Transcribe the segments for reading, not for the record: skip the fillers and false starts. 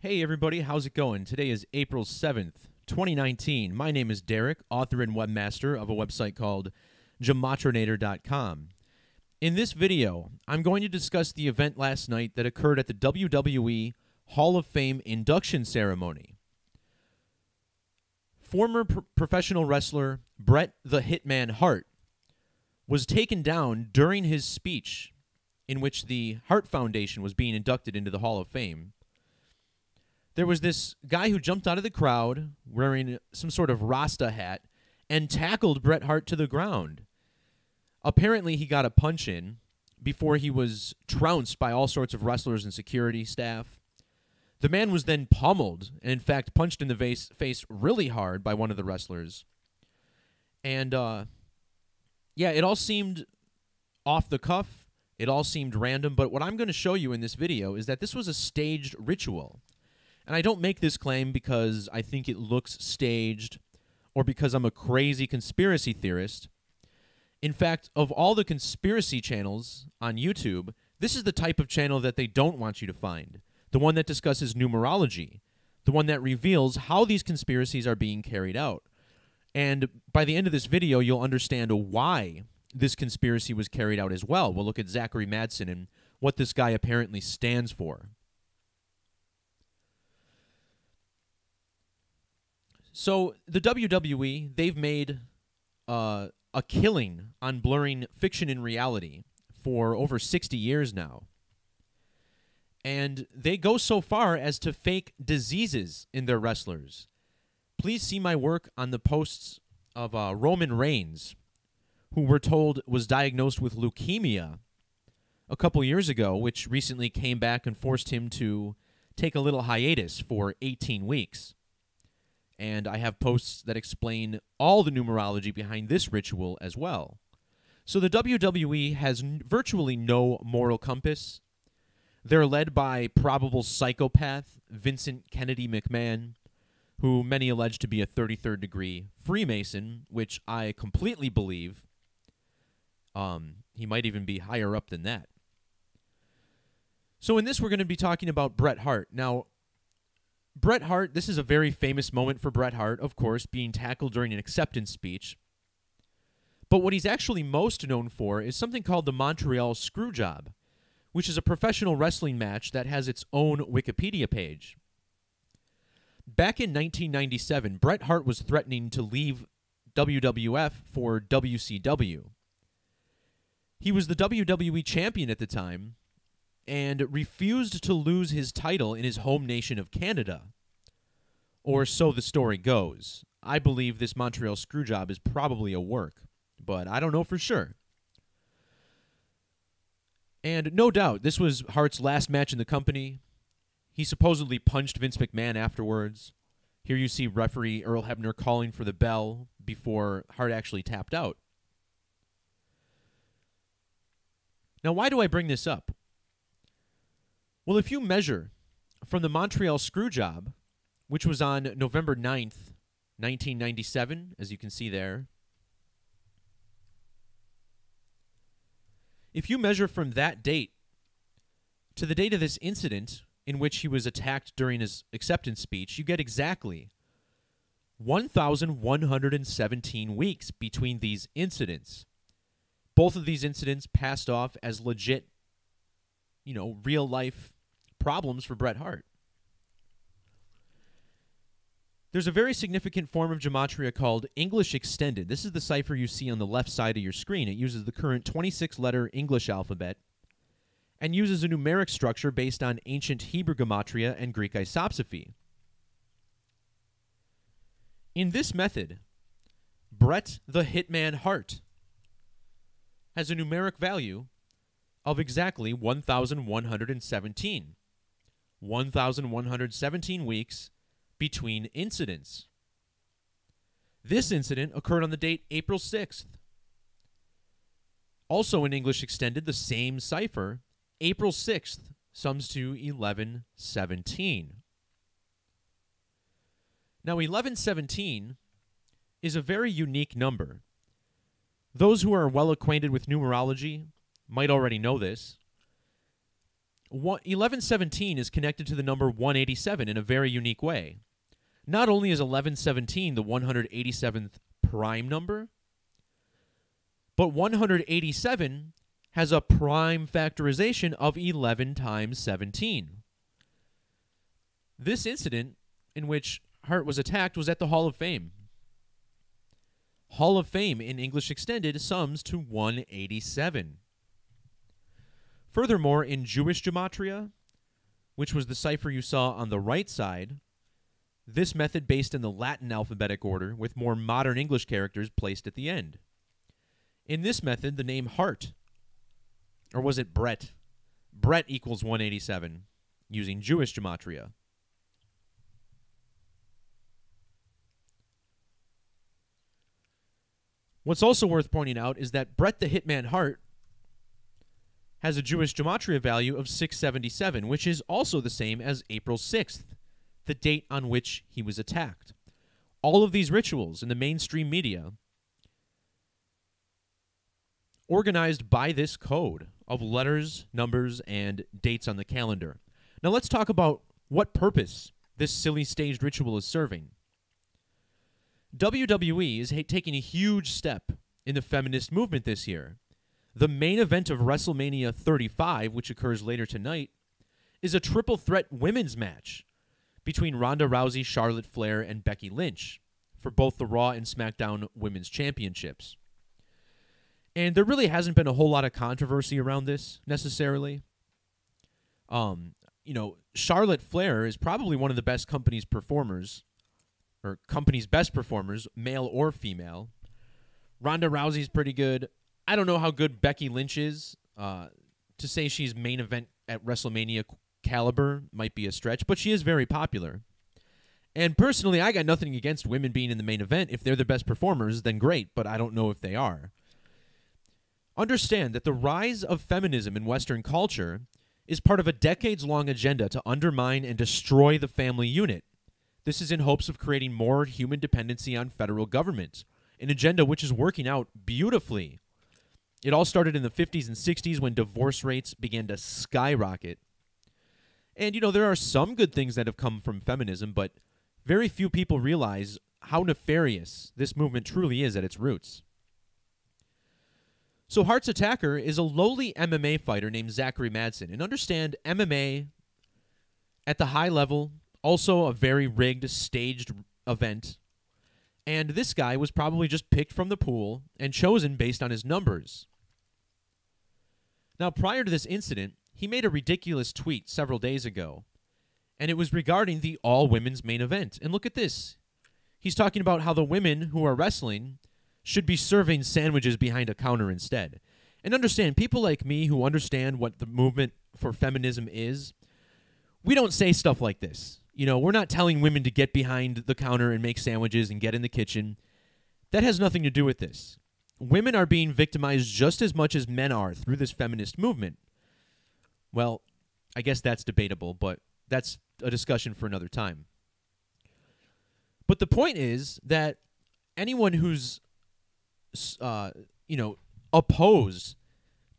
Hey everybody, how's it going? Today is April 7th, 2019. My name is Derek, author and webmaster of a website called Gematrinator.com. In this video, I'm going to discuss the event last night that occurred at the WWE Hall of Fame induction ceremony. Former professional wrestler Bret the Hitman Hart was taken down during his speech in which the Hart Foundation was being inducted into the Hall of Fame. There was this guy who jumped out of the crowd wearing some sort of Rasta hat and tackled Bret Hart to the ground. Apparently, he got a punch in before he was trounced by all sorts of wrestlers and security staff. The man was then pummeled and, in fact, punched in the face really hard by one of the wrestlers. And, yeah, it all seemed off the cuff. It all seemed random. But what I'm going to show you in this video is that this was a staged ritual. And I don't make this claim because I think it looks staged or because I'm a crazy conspiracy theorist. In fact, of all the conspiracy channels on YouTube, this is the type of channel that they don't want you to find. The one that discusses numerology. The one that reveals how these conspiracies are being carried out. And by the end of this video, you'll understand why this conspiracy was carried out as well. We'll look at Zachary Madsen and what this guy apparently stands for. So the WWE, they've made a killing on blurring fiction and reality for over 60 years now. And they go so far as to fake diseases in their wrestlers. Please see my work on the posts of Roman Reigns, who we're told was diagnosed with leukemia a couple years ago, which recently came back and forced him to take a little hiatus for 18 weeks. And I have posts that explain all the numerology behind this ritual as well. So the WWE has virtually no moral compass. They're led by probable psychopath Vincent Kennedy McMahon, who many allege to be a 33rd degree Freemason, which I completely believe. He might even be higher up than that. So in this, we're going to be talking about Bret Hart. Now, Bret Hart, this is a very famous moment for Bret Hart, of course, being tackled during an acceptance speech. But what he's actually most known for is something called the Montreal Screwjob, which is a professional wrestling match that has its own Wikipedia page. Back in 1997, Bret Hart was threatening to leave WWF for WCW. He was the WWE champion at the time, and refused to lose his title in his home nation of Canada. Or so the story goes. I believe this Montreal Screwjob is probably a work, but I don't know for sure. And no doubt, this was Hart's last match in the company. He supposedly punched Vince McMahon afterwards. Here you see referee Earl Hebner calling for the bell before Hart actually tapped out. Now, why do I bring this up? Well, if you measure from the Montreal Screwjob, which was on November 9th, 1997, as you can see there, if you measure from that date to the date of this incident in which he was attacked during his acceptance speech, you get exactly 1,117 weeks between these incidents. Both of these incidents passed off as legit, real-life problems for Bret Hart. There's a very significant form of Gematria called English Extended. This is the cipher you see on the left side of your screen. It uses the current 26-letter English alphabet and uses a numeric structure based on ancient Hebrew Gematria and Greek isopsephy. In this method, Bret the Hitman Hart has a numeric value of exactly 1,117. 1,117 weeks between incidents. This incident occurred on the date April 6th. Also in English Extended, the same cipher, April 6th sums to 1117. Now, 1117 is a very unique number. Those who are well acquainted with numerology might already know this. 1117 is connected to the number 187 in a very unique way. Not only is 1117 the 187th prime number, but 187 has a prime factorization of 11 times 17. This incident in which Hart was attacked was at the Hall of Fame. Hall of Fame in English Extended sums to 187. Furthermore, in Jewish Gematria, which was the cipher you saw on the right side, this method based in the Latin alphabetic order with more modern English characters placed at the end. In this method, the name Hart, or was it Bret? Bret equals 187 using Jewish Gematria. What's also worth pointing out is that Bret the Hitman Hart has a Jewish Gematria value of 677, which is also the same as April 6th, the date on which he was attacked. All of these rituals in the mainstream media organized by this code of letters, numbers, and dates on the calendar. Now let's talk about what purpose this silly staged ritual is serving. WWE is taking a huge step in the feminist movement this year. The main event of WrestleMania 35, which occurs later tonight, is a triple threat women's match between Ronda Rousey, Charlotte Flair, and Becky Lynch for both the Raw and SmackDown Women's Championships. And there really hasn't been a whole lot of controversy around this, necessarily. Charlotte Flair is probably one of the best company's performers, or company's best performers, male or female. Ronda Rousey's pretty good. I don't know how good Becky Lynch is. To say she's main event at WrestleMania caliber might be a stretch, but she is very popular. And personally, I got nothing against women being in the main event. If they're the best performers, then great, but I don't know if they are. Understand that the rise of feminism in Western culture is part of a decades-long agenda to undermine and destroy the family unit. This is in hopes of creating more human dependency on federal government, an agenda which is working out beautifully. It all started in the 50s and 60s when divorce rates began to skyrocket. And, there are some good things that have come from feminism, but very few people realize how nefarious this movement truly is at its roots. So Hart's attacker is a lowly MMA fighter named Zachary Madsen. And understand, MMA at the high level, also a very rigged, staged event. And this guy was probably just picked from the pool and chosen based on his numbers. Now, prior to this incident, he made a ridiculous tweet several days ago, and it was regarding the all-women's main event. And look at this. He's talking about how the women who are wrestling should be serving sandwiches behind a counter instead. And understand, people like me who understand what the movement for feminism is, we don't say stuff like this. We're not telling women to get behind the counter and make sandwiches and get in the kitchen. That has nothing to do with this. Women are being victimized just as much as men are through this feminist movement. Well, I guess that's debatable, but that's a discussion for another time. But the point is that anyone who's, opposed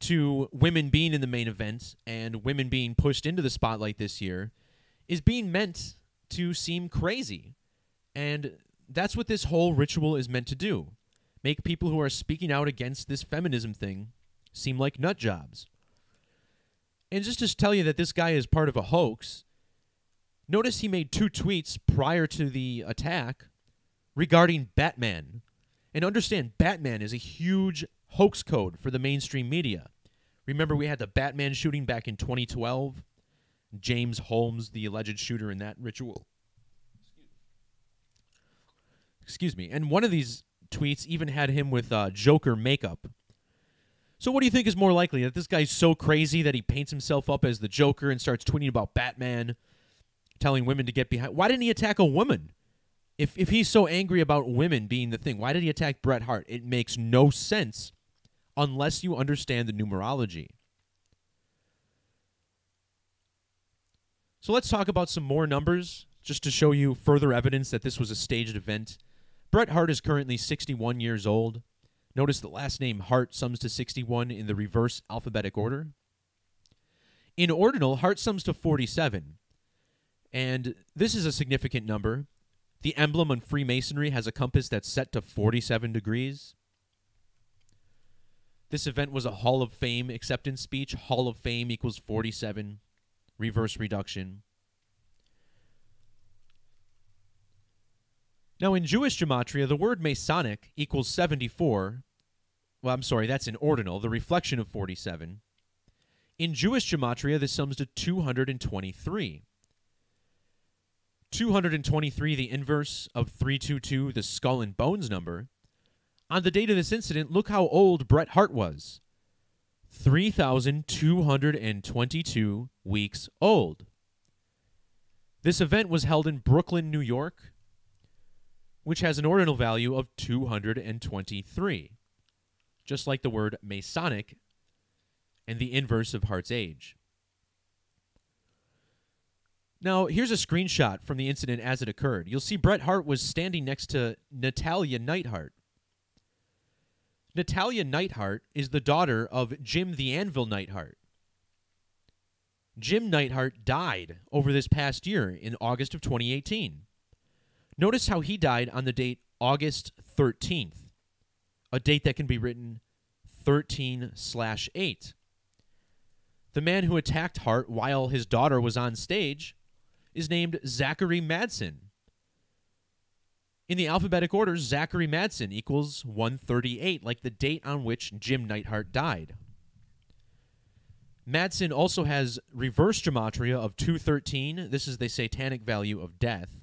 to women being in the main event and women being pushed into the spotlight this year is being meant to seem crazy. And that's what this whole ritual is meant to do. Make people who are speaking out against this feminism thing seem like nut jobs. And just to tell you that this guy is part of a hoax, notice he made 2 tweets prior to the attack regarding Batman. And understand, Batman is a huge hoax code for the mainstream media. Remember, we had the Batman shooting back in 2012. James Holmes, the alleged shooter in that ritual. Excuse me. And one of these tweets even had him with Joker makeup. So what do you think is more likely? That this guy's so crazy that he paints himself up as the Joker and starts tweeting about Batman, telling women to get behind? Why didn't he attack a woman? If he's so angry about women being the thing, why did he attack Bret Hart? It makes no sense unless you understand the numerology. So let's talk about some more numbers, just to show you further evidence that this was a staged event. Bret Hart is currently 61 years old. Notice the last name Hart sums to 61 in the reverse alphabetic order. In ordinal, Hart sums to 47. And this is a significant number. The emblem on Freemasonry has a compass that's set to 47 degrees. This event was a Hall of Fame acceptance speech. Hall of Fame equals 47. Reverse reduction. Now, in Jewish Gematria, the word Masonic equals 74. Well, I'm sorry, that's in ordinal, the reflection of 47. In Jewish Gematria, this sums to 223. 223, the inverse of 322, the skull and bones number. On the date of this incident, look how old Bret Hart was. 3,222 weeks old. This event was held in Brooklyn, New York, which has an ordinal value of 223, just like the word Masonic and the inverse of Hart's age. Now, here's a screenshot from the incident as it occurred. You'll see Bret Hart was standing next to Natalia Neidhart. Natalia Neidhart is the daughter of Jim the Anvil Neidhart. Jim Neidhart died over this past year in August of 2018. Notice how he died on the date August 13th, a date that can be written 13/8. The man who attacked Hart while his daughter was on stage is named Zachary Madsen. In the alphabetic order, Zachary Madsen equals 138, like the date on which Jim Neidhart died. Madsen also has reverse gematria of 213. This is the satanic value of death.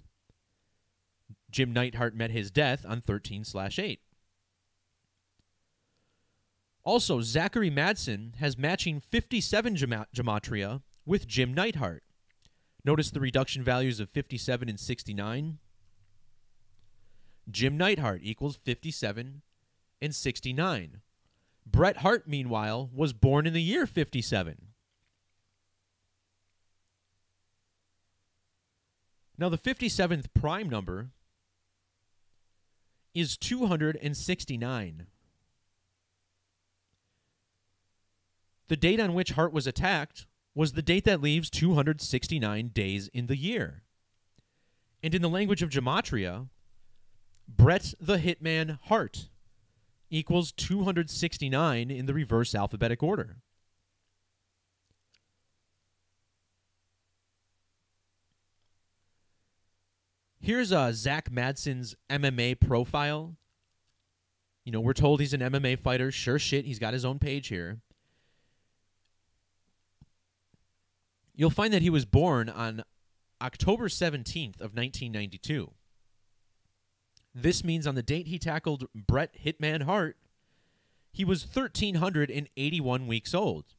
Jim Neidhart met his death on 13/8. Also, Zachary Madsen has matching 57 gematria with Jim Neidhart. Notice the reduction values of 57 and 69. Jim Neidhart equals 57 and 69. Bret Hart, meanwhile, was born in the year 57. Now, the 57th prime number is 269. The date on which Hart was attacked was the date that leaves 269 days in the year. And in the language of Gematria, Bret the Hitman Hart equals 269 in the reverse alphabetic order. Here's Zach Madsen's MMA profile. You know, we're told he's an MMA fighter. Sure shit, he's got his own page here. You'll find that he was born on October 17th of 1992. This means on the date he tackled Bret Hitman Hart, he was 1,381 weeks old.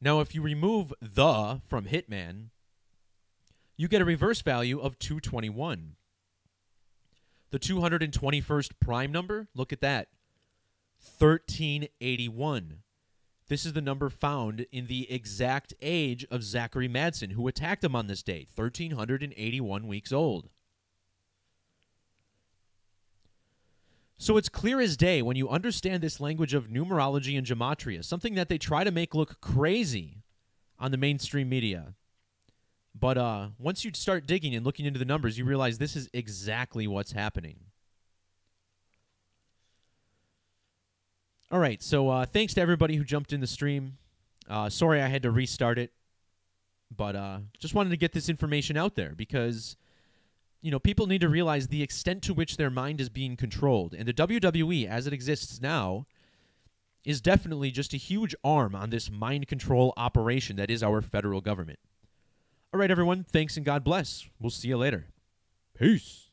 Now, if you remove the from Hitman, you get a reverse value of 221. The 221st prime number, look at that, 1381. This is the number found in the exact age of Zachary Madsen, who attacked him on this date, 1,381 weeks old. So it's clear as day when you understand this language of numerology and gematria, something that they try to make look crazy on the mainstream media. But once you start digging and looking into the numbers, you realize this is exactly what's happening. All right, so thanks to everybody who jumped in the stream. Sorry I had to restart it, but just wanted to get this information out there because, you know, people need to realize the extent to which their mind is being controlled. And the WWE, as it exists now, is definitely just a huge arm on this mind control operation that is our federal government. All right, everyone, thanks and God bless. We'll see you later. Peace.